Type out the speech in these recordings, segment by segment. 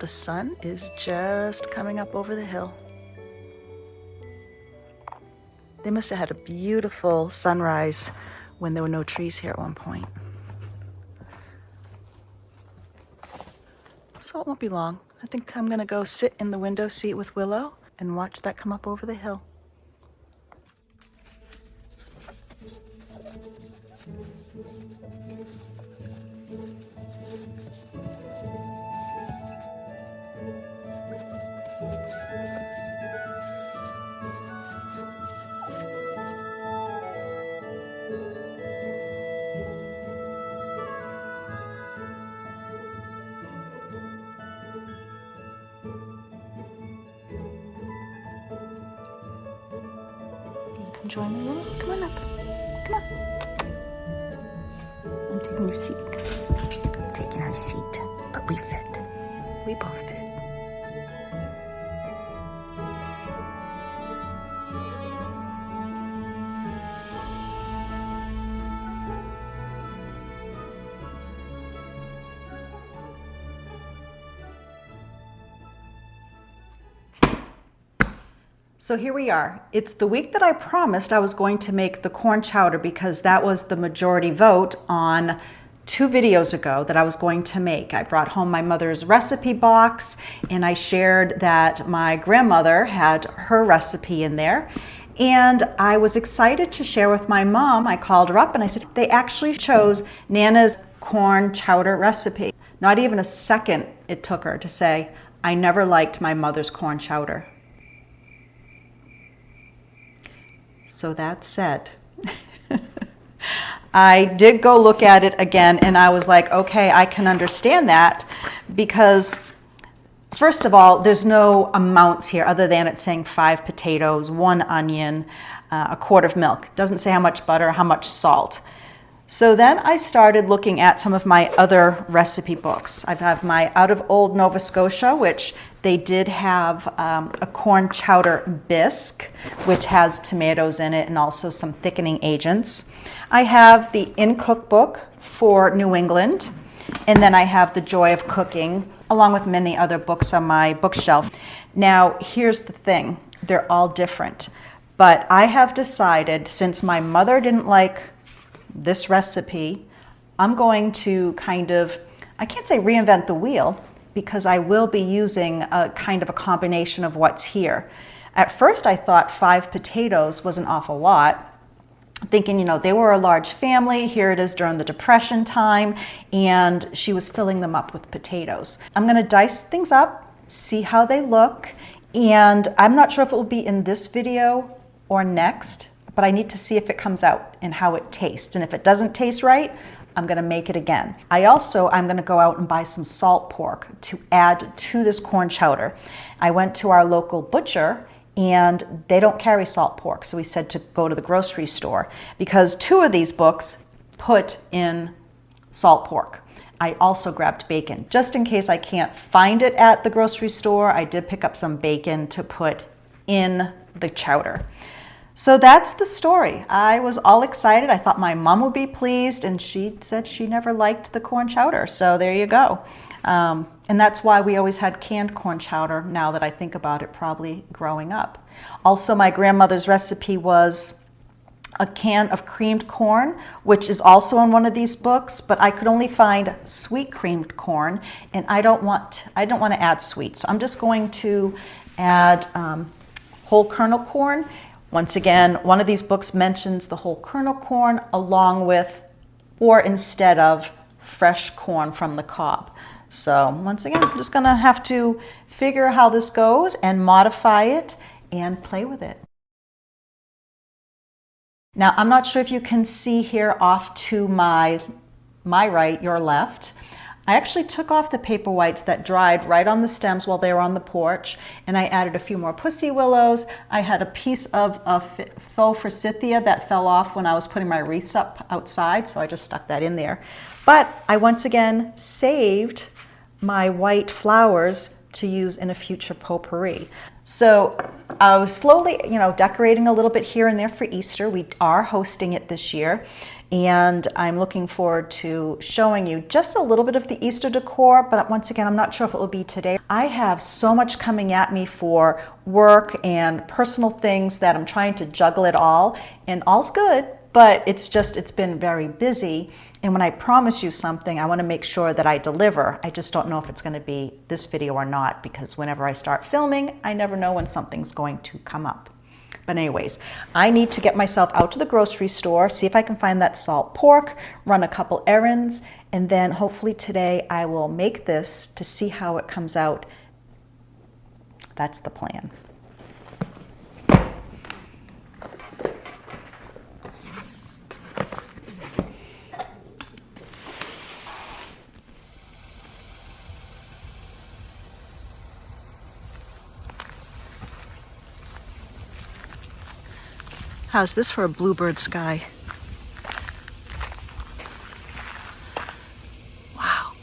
The sun is just coming up over the hill. They must have had a beautiful sunrise when there were no trees here at one point. So it won't be long. I think I'm gonna go sit in the window seat with Willow and watch that come up over the hill. Come join me, Willow. Come on up. Come on. I'm taking your seat. I'm taking our seat. But we fit. We both fit. So here we are. It's the week that I promised I was going to make the corn chowder because that was the majority vote on 2 videos ago that I was going to make. I brought home my mother's recipe box and I shared that my grandmother had her recipe in there. And I was excited to share with my mom. I called her up and I said, they actually chose Nana's corn chowder recipe. Not even a second it took her to say, I never liked my mother's corn chowder. So that said, I did go look at it again and I was like, okay, I can understand that because first of all, there's no amounts here other than it's saying 5 potatoes, 1 onion, a quart of milk. It doesn't say how much butter, how much salt. So then I started looking at some of my other recipe books. I have my Out of Old Nova Scotia, which they did have a corn chowder bisque, which has tomatoes in it and also some thickening agents. I have the In Cookbook for New England, and then I have The Joy of Cooking, along with many other books on my bookshelf. Now, here's the thing. They're all different, but I have decided, since my mother didn't like this recipe, I'm going to kind of, I can't say reinvent the wheel, because I will be using a kind of a combination of what's here. At first I thought 5 potatoes was an awful lot, thinking, you know, they were a large family, here it is during the Depression time, and she was filling them up with potatoes. I'm gonna dice things up, see how they look, and I'm not sure if it will be in this video or next, but I need to see if it comes out and how it tastes. And if it doesn't taste right, I'm gonna make it again. I'm gonna go out and buy some salt pork to add to this corn chowder. I went to our local butcher and they don't carry salt pork. So we said to go to the grocery store because 2 of these books put in salt pork. I also grabbed bacon. Just in case I can't find it at the grocery store, I did pick up some bacon to put in the chowder. So that's the story. I was all excited. I thought my mom would be pleased, and she said she never liked the corn chowder. So there you go. And that's why we always had canned corn chowder, now that I think about it, probably growing up. Also, my grandmother's recipe was a can of creamed corn, which is also in one of these books, but I could only find sweet creamed corn, and I don't want to add sweet. So I'm just going to add whole kernel corn. Once again, one of these books mentions the whole kernel corn along with, or instead of, fresh corn from the cob. So once again, I'm just gonna have to figure how this goes and modify it and play with it. Now, I'm not sure if you can see here off to my right, your left, I actually took off the paper whites that dried right on the stems while they were on the porch, and I added a few more pussy willows. I had a piece of faux forsythia that fell off when I was putting my wreaths up outside, so I just stuck that in there. But I once again saved my white flowers to use in a future potpourri. So I was slowly, decorating a little bit here and there for Easter. We are hosting it this year, and I'm looking forward to showing you just a little bit of the Easter decor, but once again, I'm not sure if it will be today. I have so much coming at me for work and personal things that I'm trying to juggle it all, and all's good, but it's been very busy. And when I promise you something, I want to make sure that I deliver. I just don't know if it's going to be this video or not, because whenever I start filming, I never know when something's going to come up. But anyways, I need to get myself out to the grocery store, see if I can find that salt pork, run a couple errands, and then hopefully today I will make this to see how it comes out. That's the plan. How's this for a bluebird sky? Wow.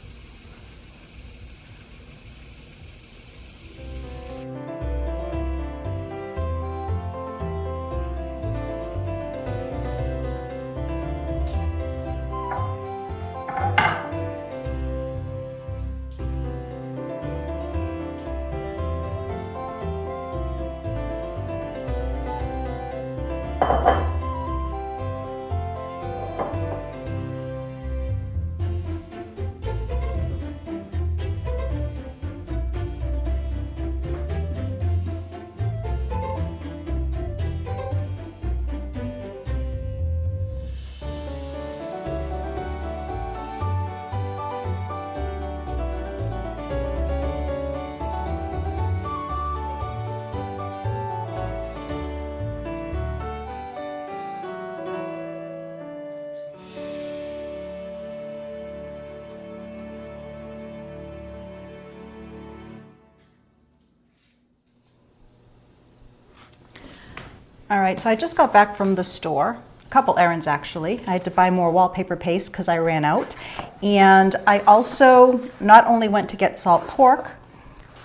All right, so I just got back from the store, a couple errands actually. I had to buy more wallpaper paste because I ran out. And I also not only went to get salt pork,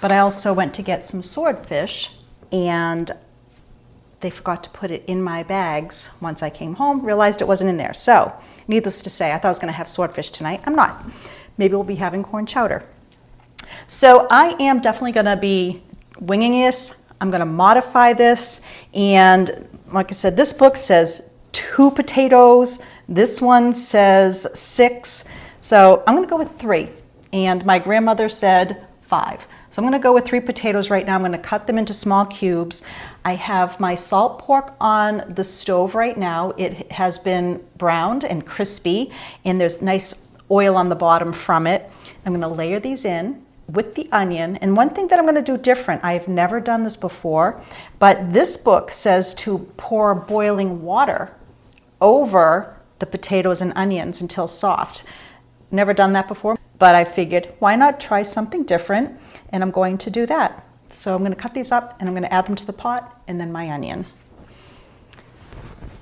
but I also went to get some swordfish, and they forgot to put it in my bags once I came home, realized it wasn't in there. So, needless to say, I thought I was gonna have swordfish tonight. I'm not. Maybe we'll be having corn chowder. So I am definitely gonna be winging this. I'm gonna modify this, and like I said, this book says 2 potatoes. This one says 6. So I'm gonna go with 3. And my grandmother said 5. So I'm gonna go with 3 potatoes right now. I'm gonna cut them into small cubes. I have my salt pork on the stove right now. It has been browned and crispy, and there's nice oil on the bottom from it. I'm gonna layer these in with the onion. And one thing that I'm going to do different, I've never done this before, but this book says to pour boiling water over the potatoes and onions until soft. Never done that before, but I figured why not try something different, and I'm going to do that. So I'm going to cut these up and I'm going to add them to the pot and then my onion.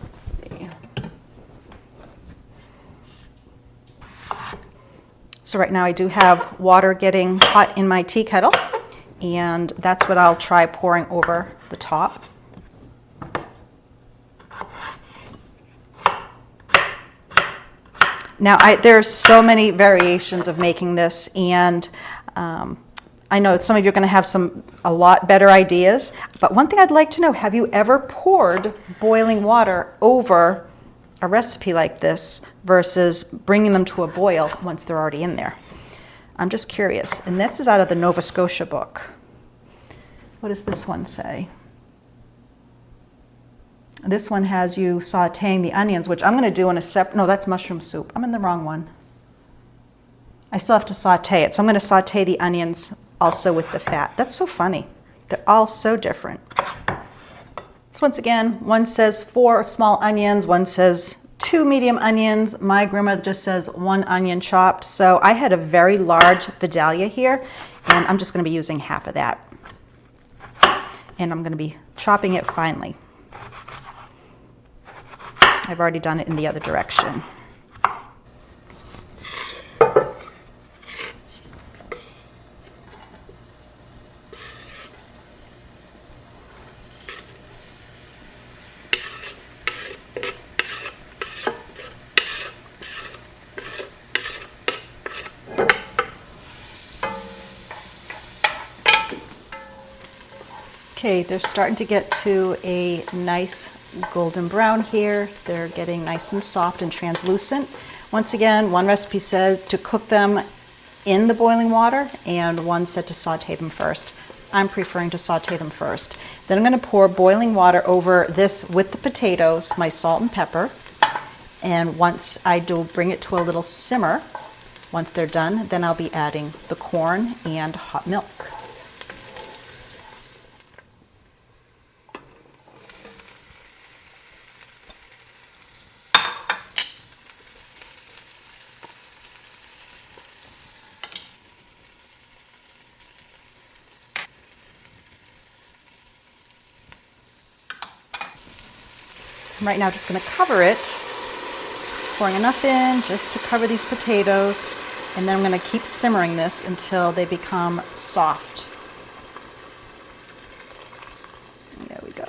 Let's see. So right now I do have water getting hot in my tea kettle, and that's what I'll try pouring over the top. Now there's so many variations of making this, and I know some of you are going to have a lot better ideas, but one thing I'd like to know, have you ever poured boiling water over a recipe like this versus bringing them to a boil once they're already in there? I'm just curious. And this is out of the Nova Scotia book. What does this one say? This one has you sauteing the onions, which I'm going to do in a separate, no, that's mushroom soup. I'm in the wrong one. I still have to saute it. So I'm going to saute the onions also with the fat. That's so funny. They're all so different. So once again, one says 4 small onions, one says 2 medium onions. My grandmother just says 1 onion chopped. So I had a very large Vidalia here, and I'm just going to be using half of that. And I'm going to be chopping it finely. I've already done it in the other direction. Okay, they're starting to get to a nice golden brown here. They're getting nice and soft and translucent. Once again, one recipe said to cook them in the boiling water, and one said to saute them first. I'm preferring to saute them first. Then I'm going to pour boiling water over this with the potatoes, my salt and pepper. And once I do bring it to a little simmer, once they're done, then I'll be adding the corn and hot milk. I'm right now just going to cover it, pouring enough in just to cover these potatoes, and then I'm going to keep simmering this until they become soft. There we go.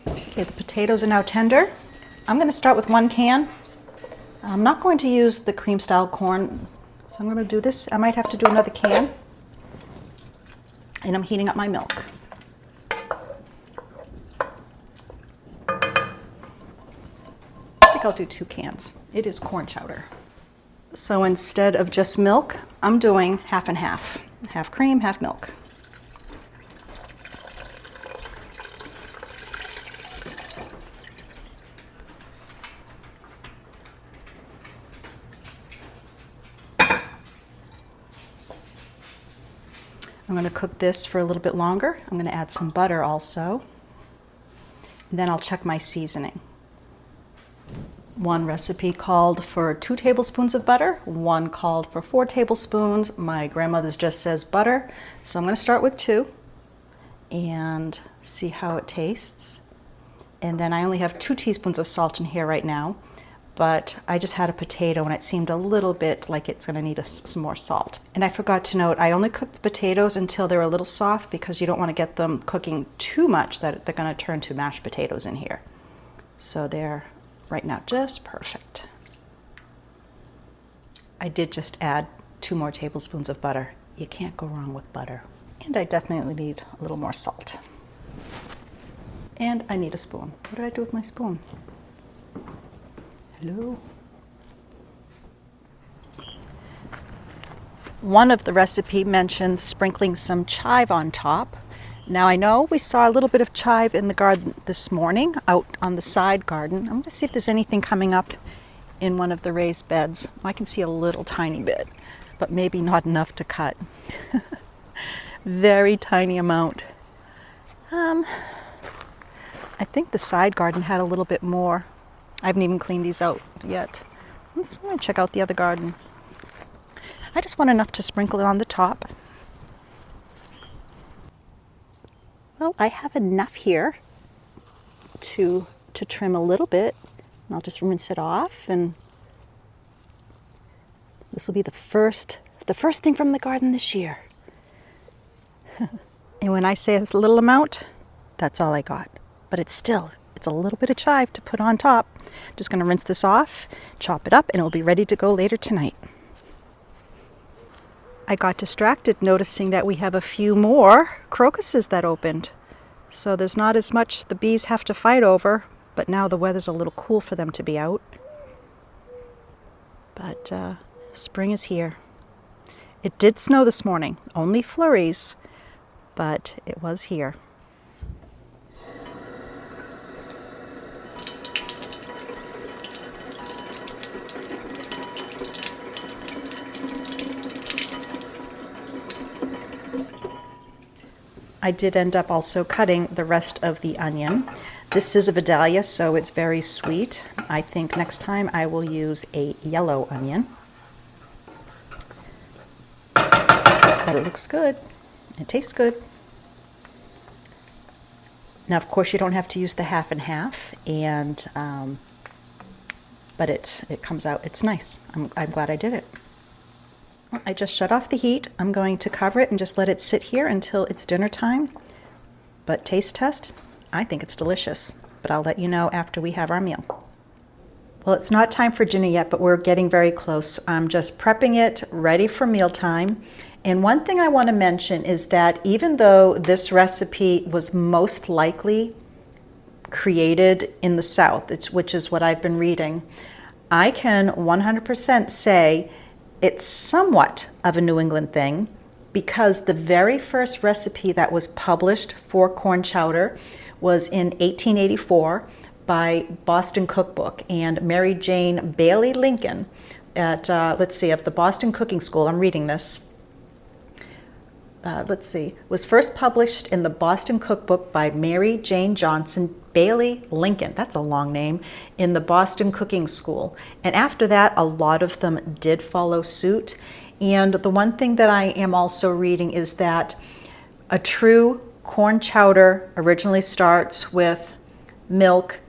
Okay, the potatoes are now tender. I'm going to start with 1 can. I'm not going to use the cream style corn, so I'm going to do this. I might have to do another can. And I'm heating up my milk. I'll do 2 cans. It is corn chowder. So instead of just milk, I'm doing half and half. Half cream, half milk. I'm going to cook this for a little bit longer. I'm going to add some butter also. And then I'll check my seasoning. One recipe called for 2 tablespoons of butter, one called for 4 tablespoons. My grandmother's just says butter, so I'm going to start with 2 and see how it tastes. And then I only have 2 teaspoons of salt in here right now, but I just had a potato and it seemed a little bit like it's going to need some more salt. And I forgot to note, I only cooked the potatoes until they're a little soft because you don't want to get them cooking too much that they're going to turn to mashed potatoes in here. So they're right now just perfect. I did just add 2 more tablespoons of butter. You can't go wrong with butter. And I definitely need a little more salt. And I need a spoon. What did I do with my spoon? Hello? One of the recipe mentions sprinkling some chive on top. Now I know we saw a little bit of chive in the garden this morning, out on the side garden. I'm going to see if there's anything coming up in one of the raised beds. I can see a little tiny bit, but maybe not enough to cut. Very tiny amount. I think the side garden had a little bit more. I haven't even cleaned these out yet. Let's go and check out the other garden. I just want enough to sprinkle it on the top. Well, I have enough here to trim a little bit, and I'll just rinse it off, and this will be the first thing from the garden this year. And when I say it's a little amount, that's all I got. But it's a little bit of chive to put on top. I'm just going to rinse this off, chop it up, and it'll be ready to go later tonight. I got distracted noticing that we have a few more crocuses that opened. So there's not as much the bees have to fight over, but now the weather's a little cool for them to be out. But spring is here. It did snow this morning, only flurries, but it was here. I did end up also cutting the rest of the onion. This is a Vidalia, so it's very sweet. I think next time I will use a yellow onion. But it looks good. It tastes good. Now, of course, you don't have to use the half and half, but it comes out. It's nice. I'm glad I did it. I just shut off the heat. I'm going to cover it and just let it sit here until it's dinner time. But taste test, I think it's delicious. But I'll let you know after we have our meal. Well, it's not time for dinner yet, but we're getting very close. I'm just prepping it, ready for mealtime. And one thing I want to mention is that even though this recipe was most likely created in the South, which is what I've been reading, I can 100% say it's somewhat of a New England thing, because the very first recipe that was published for corn chowder was in 1884 by Boston Cookbook, and Mary Jane Bailey Lincoln at, let's see, of the Boston Cooking School, I'm reading this, was first published in the Boston Cookbook by Mary Jane Johnson Bailey Lincoln, that's a long name, in the Boston Cooking School. And after that, a lot of them did follow suit. And the one thing that I am also reading is that a true corn chowder originally starts with milk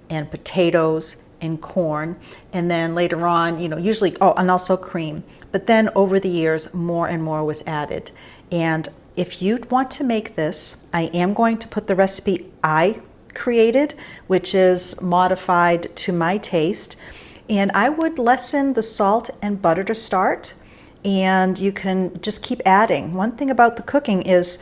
and potatoes and corn, and then later on, usually, and also cream. But then over the years, more and more was added. And if you want to make this, I am going to put the recipe I created, which is modified to my taste. And I would lessen the salt and butter to start, and you can just keep adding. One thing about the cooking is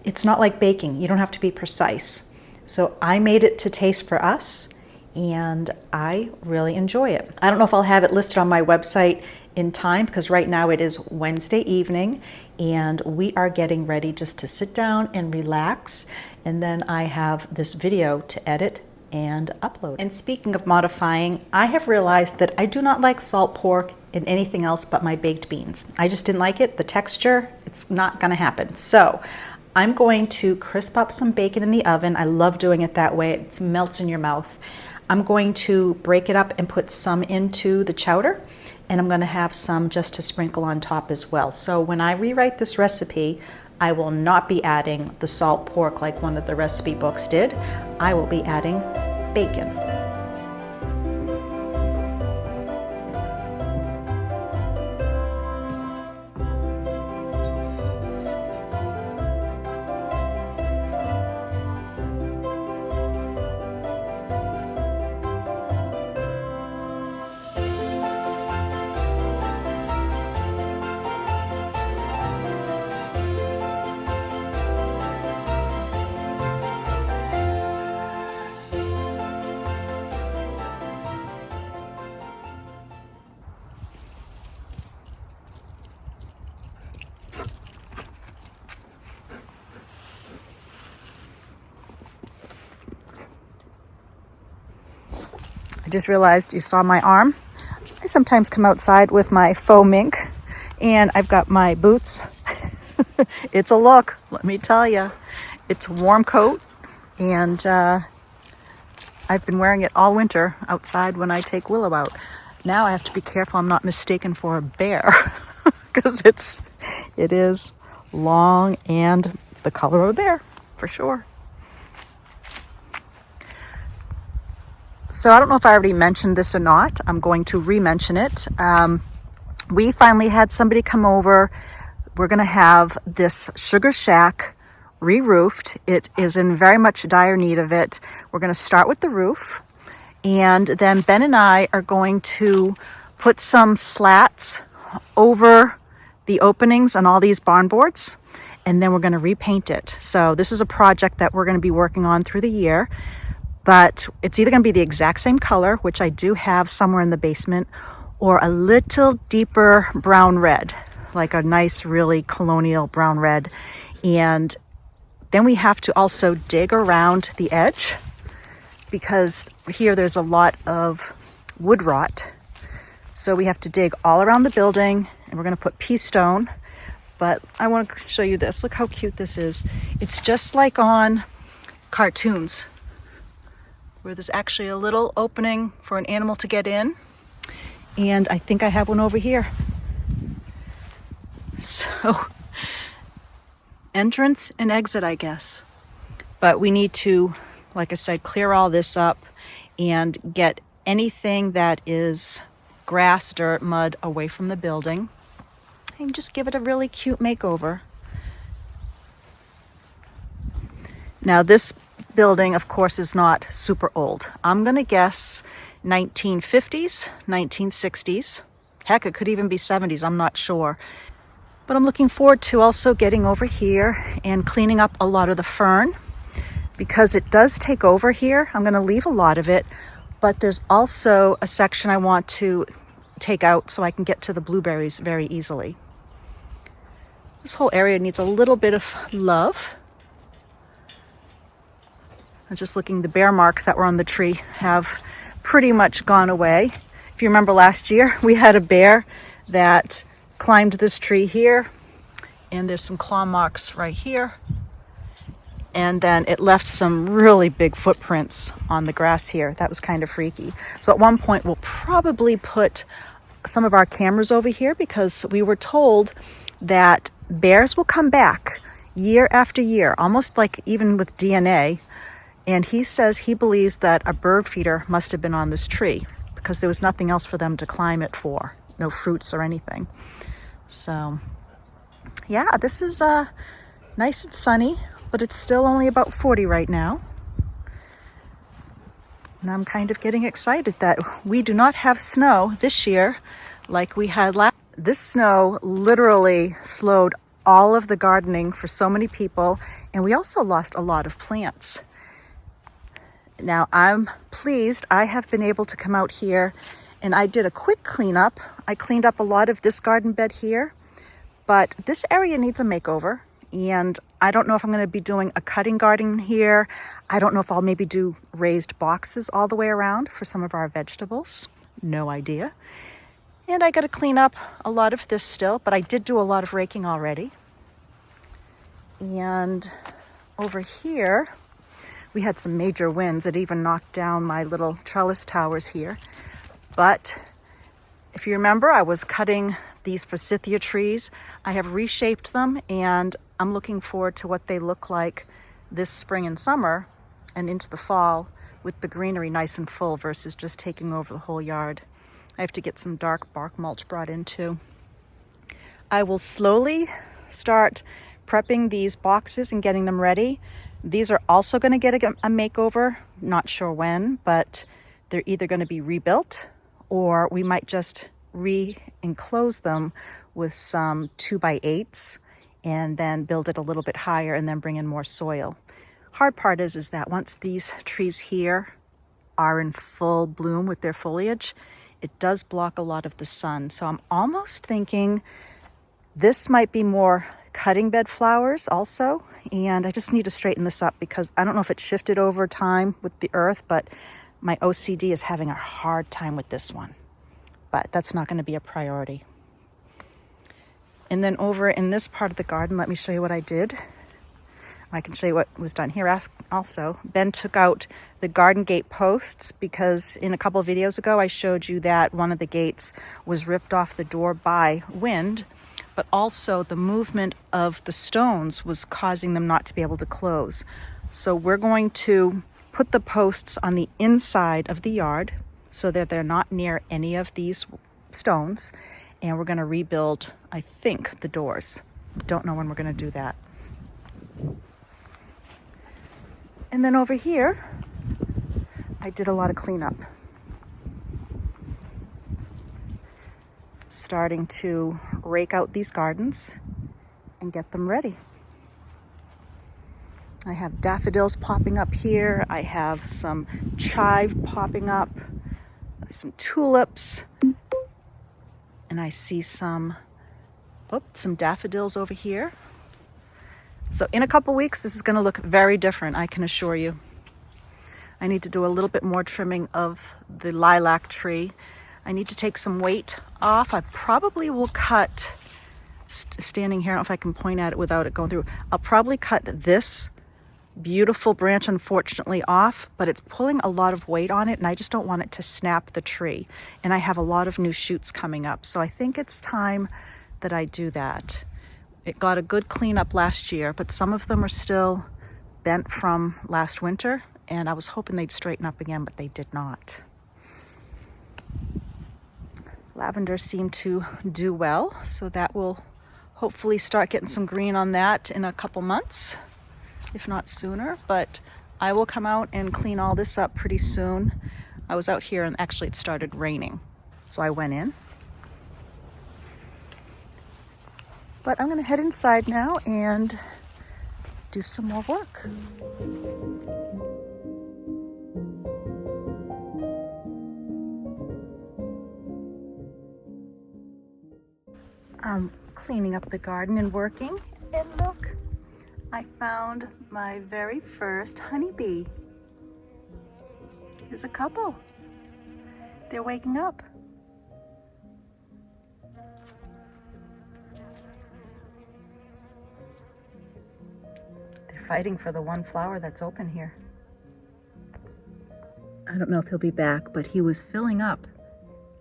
it's not like baking. You don't have to be precise. So I made it to taste for us, and I really enjoy it. I don't know if I'll have it listed on my website in time, because right now it is Wednesday evening and we are getting ready just to sit down and relax, and then I have this video to edit and upload. And speaking of modifying, I have realized that I do not like salt pork in anything else but my baked beans. I just didn't like it, the texture, it's not gonna happen. So I'm going to crisp up some bacon in the oven. I love doing it that way, it melts in your mouth. I'm going to break it up and put some into the chowder, and I'm going to have some just to sprinkle on top as well. So when I rewrite this recipe, I will not be adding the salt pork like one of the recipe books did. I will be adding bacon. I just realized you saw my arm. I sometimes come outside with my faux mink, and I've got my boots. It's a look, let me tell you. It's a warm coat, and I've been wearing it all winter outside when I take Willow out. Now I have to be careful I'm not mistaken for a bear, because it is long and the color of a bear, for sure. So I don't know if I already mentioned this or not. I'm going to re-mention it. We finally had somebody come over. We're going to have this sugar shack re-roofed. It is in very much dire need of it. We're going to start with the roof, and then Ben and I are going to put some slats over the openings on all these barn boards, and then we're going to repaint it. So this is a project that we're going to be working on through the year. But it's either going to be the exact same color, which I do have somewhere in the basement, or a little deeper brown red, like a nice, really colonial brown red. And then we have to also dig around the edge, because here there's a lot of wood rot. So we have to dig all around the building, and we're going to put pea stone. But I want to show you this. Look how cute this is. It's just like on cartoons, where there's actually a little opening for an animal to get in. And I think I have one over here. So, entrance and exit, I guess. But we need to, like I said, clear all this up and get anything that is grass, dirt, mud away from the building, and just give it a really cute makeover. Now this building, of course, is not super old. I'm going to guess 1950s, 1960s. Heck, it could even be 70s. I'm not sure. But I'm looking forward to also getting over here and cleaning up a lot of the fern because it does take over here. I'm going to leave a lot of it, but there's also a section I want to take out so I can get to the blueberries very easily. This whole area needs a little bit of love. I'm just looking, the bear marks that were on the tree have pretty much gone away. If you remember last year, we had a bear that climbed this tree here, and there's some claw marks right here. And then it left some really big footprints on the grass here. That was kind of freaky. So at one point, we'll probably put some of our cameras over here because we were told that bears will come back year after year, almost like even with DNA. And he says he believes that a bird feeder must have been on this tree because there was nothing else for them to climb it for, no fruits or anything. So yeah, this is nice and sunny, but it's still only about 40 right now. And I'm kind of getting excited that we do not have snow this year like we had last. This snow literally slowed all of the gardening for so many people, and we also lost a lot of plants. Now I'm pleased I have been able to come out here and I did a quick cleanup. I cleaned up a lot of this garden bed here, but this area needs a makeover. And I don't know if I'm going to be doing a cutting garden here. I don't know if I'll maybe do raised boxes all the way around for some of our vegetables. No idea. And I got to clean up a lot of this still, but I did do a lot of raking already. And over here, we had some major winds. It even knocked down my little trellis towers here. But if you remember, I was cutting these forsythia trees. I have reshaped them, and I'm looking forward to what they look like this spring and summer and into the fall with the greenery nice and full versus just taking over the whole yard. I have to get some dark bark mulch brought in too. I will slowly start prepping these boxes and getting them ready. These are also going to get a makeover, not sure when, but they're either going to be rebuilt or we might just re-enclose them with some 2x8s and then build it a little bit higher and then bring in more soil. Hard part is that once these trees here are in full bloom with their foliage, it does block a lot of the sun. So I'm almost thinking this might be more cutting bed flowers also. And I just need to straighten this up because I don't know if it shifted over time with the earth, but my OCD is having a hard time with this one. But that's not going to be a priority. And then over in this part of the garden, let me show you what I did. I can show you what was done here also. Ben took out the garden gate posts because in a couple of videos ago, I showed you that one of the gates was ripped off the door by wind, but also the movement of the stones was causing them not to be able to close. So we're going to put the posts on the inside of the yard so that they're not near any of these stones. And we're going to rebuild, I think, the doors. Don't know when we're going to do that. And then over here, I did a lot of cleanup. Starting to rake out these gardens and get them ready. I have daffodils popping up here. I have some chive popping up, some tulips, and I see some daffodils over here. So in a couple weeks, this is going to look very different, I can assure you. I need to do a little bit more trimming of the lilac tree. I need to take some weight off. I probably will cut, standing here, I don't know if I can point at it without it going through. I'll probably cut this beautiful branch, unfortunately, off, but it's pulling a lot of weight on it, and I just don't want it to snap the tree. And I have a lot of new shoots coming up, so I think it's time that I do that. It got a good cleanup last year, but some of them are still bent from last winter, and I was hoping they'd straighten up again, but they did not. Lavender seemed to do well, so that will hopefully start getting some green on that in a couple months, if not sooner. But I will come out and clean all this up pretty soon. I was out here and actually it started raining, so I went in. But I'm gonna head inside now and do some more work. I'm cleaning up the garden and working, and look, I found my very first honeybee. Here's a couple. They're waking up. They're fighting for the one flower that's open here. I don't know if he'll be back, but he was filling up.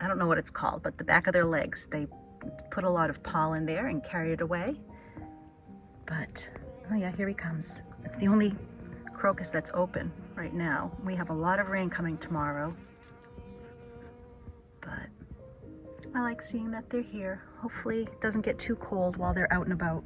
I don't know what it's called, but the back of their legs. They put a lot of pollen there and carried it away. But, oh yeah, here he comes. It's the only crocus that's open right now. We have a lot of rain coming tomorrow. But I like seeing that they're here. Hopefully it doesn't get too cold while they're out and about.